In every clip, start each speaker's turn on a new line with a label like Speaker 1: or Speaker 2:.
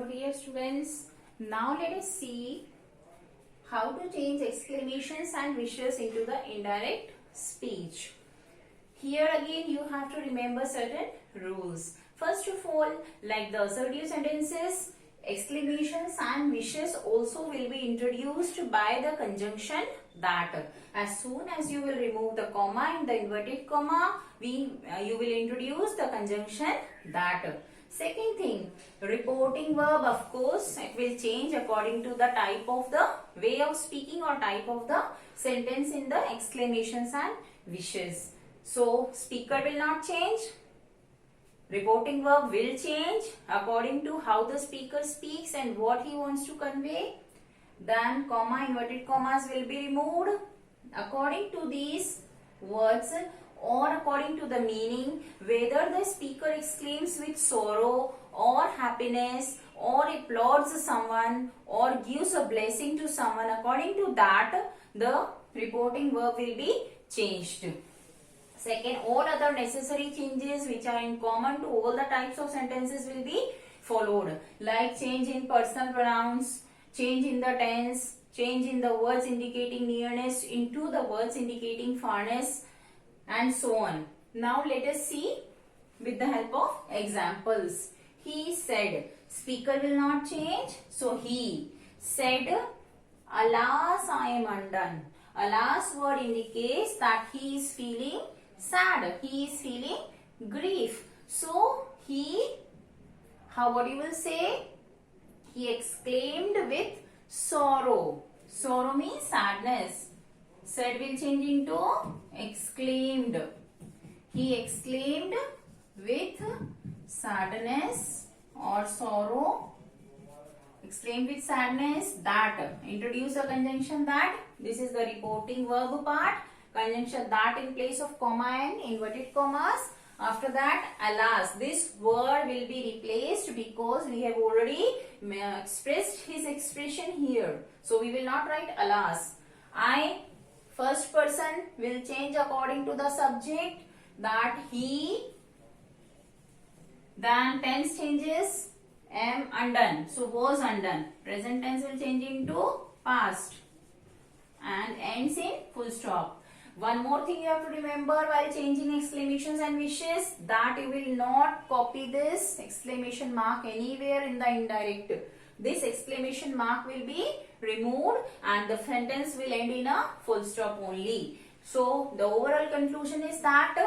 Speaker 1: Hello dear students. Now let us see how to change exclamations and wishes into the indirect speech. Here again you have to remember certain rules. First of all, like the assertive sentences, exclamations and wishes also will be introduced by the conjunction that. As soon as you will remove the comma in the inverted comma, you will introduce the conjunction that. Second thing, reporting verb, of course it will change according to the type of the way of speaking or type of the sentence in the exclamations and wishes. So speaker will not change, reporting verb will change according to how the speaker speaks and what he wants to convey. Then comma, inverted commas will be removed according to these words or according to the meaning, whether the speaker exclaims with sorrow or happiness or applauds someone or gives a blessing to someone. According to that, the reporting verb will be changed. Second, all other necessary changes which are in common to all the types of sentences will be followed, like change in personal pronouns, change in the tense, change in the words indicating nearness into the words indicating farness, and so on. Now let us see with the help of examples. He said, speaker will not change, so he said, alas, I am undone. Alas word indicates that he is feeling sad, he is feeling grief. So what you will say? He exclaimed with sorrow. Sorrow means sadness. Said will change into exclaimed. He exclaimed with sadness or sorrow. Exclaimed with sadness that. Introduce a conjunction that. This is the reporting verb part. Conjunction that in place of comma and inverted commas. After that, alas. This word will be replaced because we have already expressed his expression here. So we will not write alas. First person will change according to the subject, that he. Then tense changes, am undone. So was undone. Present tense will change into past and ends in full stop. One more thing you have to remember while changing exclamations and wishes, that you will not copy this exclamation mark anywhere in the indirect. This exclamation mark will be removed and the sentence will end in a full stop only. So the overall conclusion is that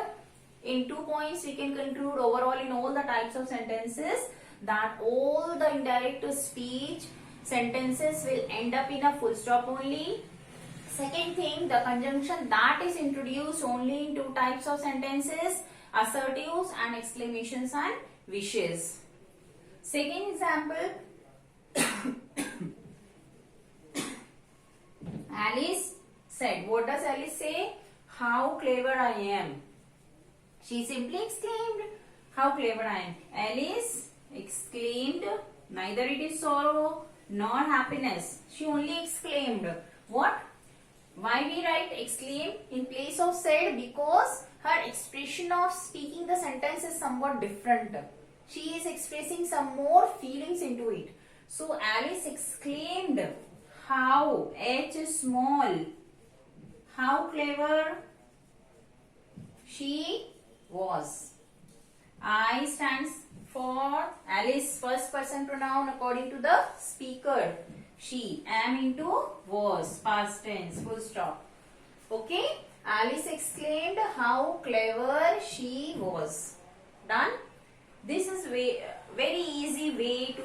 Speaker 1: in 2 points we can conclude overall in all the types of sentences that all the indirect speech sentences will end up in a full stop only. Second thing, the conjunction that is introduced only in 2 types of sentences, assertives and exclamations and wishes. Second example, Alice said. What does Alice say? How clever I am. She simply exclaimed, how clever I am. Alice exclaimed, neither it is sorrow nor happiness. She only exclaimed. What? Why we write exclaim in place of said? Because her expression of speaking the sentence is somewhat different. She is expressing some more feelings into it. So Alice exclaimed, how, H is small, how clever she was. I stands for Alice, first person pronoun according to the speaker. She, am into was, past tense, full stop. Okay, Alice exclaimed how clever she was. Done. This is very easy way to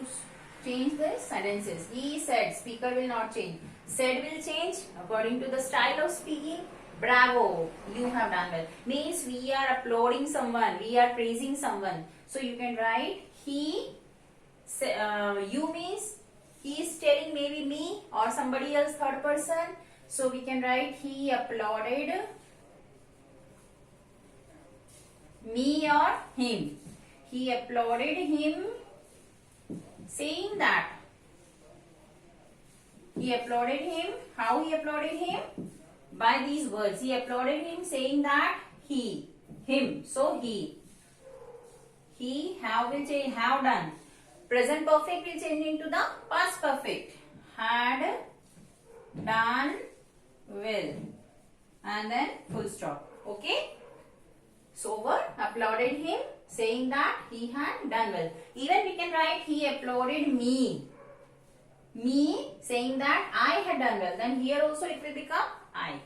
Speaker 1: change the sentences. He said, speaker will not change. Said will change according to the style of speaking. Bravo, you have done well. Means we are applauding someone, we are praising someone. So you can write he, you means he is telling maybe me or somebody else, third person. So we can write he applauded me or him. He applauded him saying that. He applauded him. How he applauded him? By these words. He applauded him saying that him. So he. He have will say have done. Present perfect will change into the past perfect. Had done well. And then full stop. Okay. Sober applauded him, saying that he had done well. Even we can write he applauded me. Me saying that I had done well. Then here also it will become I.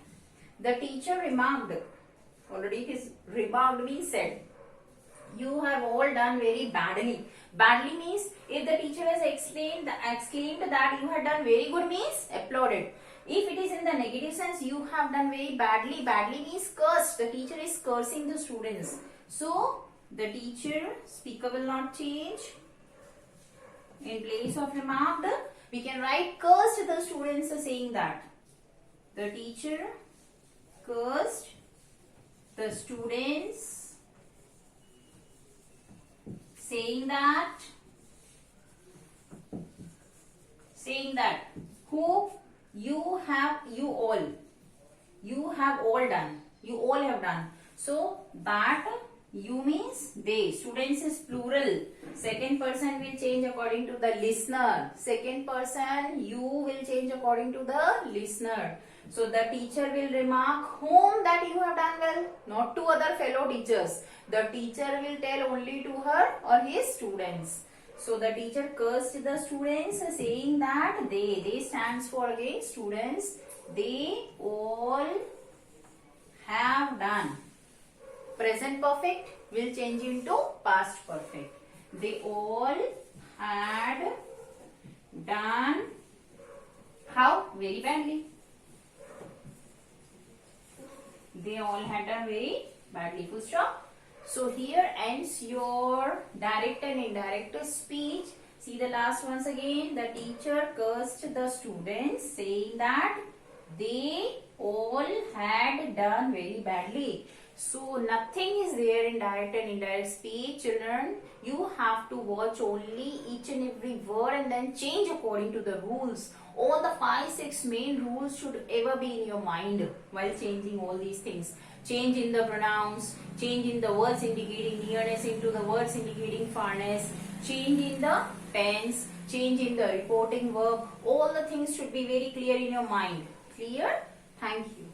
Speaker 1: The teacher remarked. Already it is remarked means said. You have all done very badly. Badly means if the teacher has exclaimed that you had done very good means applauded. If it is in the negative sense, you have done very badly. Badly means cursed. The teacher is cursing the students. So, the teacher, speaker will not change. In place of remarked, we can write cursed the students saying that. The teacher cursed the students saying that who you all have done. So that you means they. Students is plural. Second person will change according to the listener. Second person you will change according to the listener. So the teacher will remark whom that you have done well, not to other fellow teachers. The teacher will tell only to her or his students. So the teacher cursed the students saying that they stands for again students, they all have done. Present perfect will change into past perfect. They all had done how? Very badly. They all had done very badly. Full stop. So here ends your direct and indirect speech. See the last once again. The teacher cursed the students saying that they all had done very badly. So nothing is there in direct and indirect speech, children. You have to watch only each and every word and then change according to the rules. All the 5-6 main rules should ever be in your mind while changing all these things. Change in the pronouns, change in the words indicating nearness into the words indicating farness, change in the tense, change in the reporting verb. All the things should be very clear in your mind. Clear? Thank you.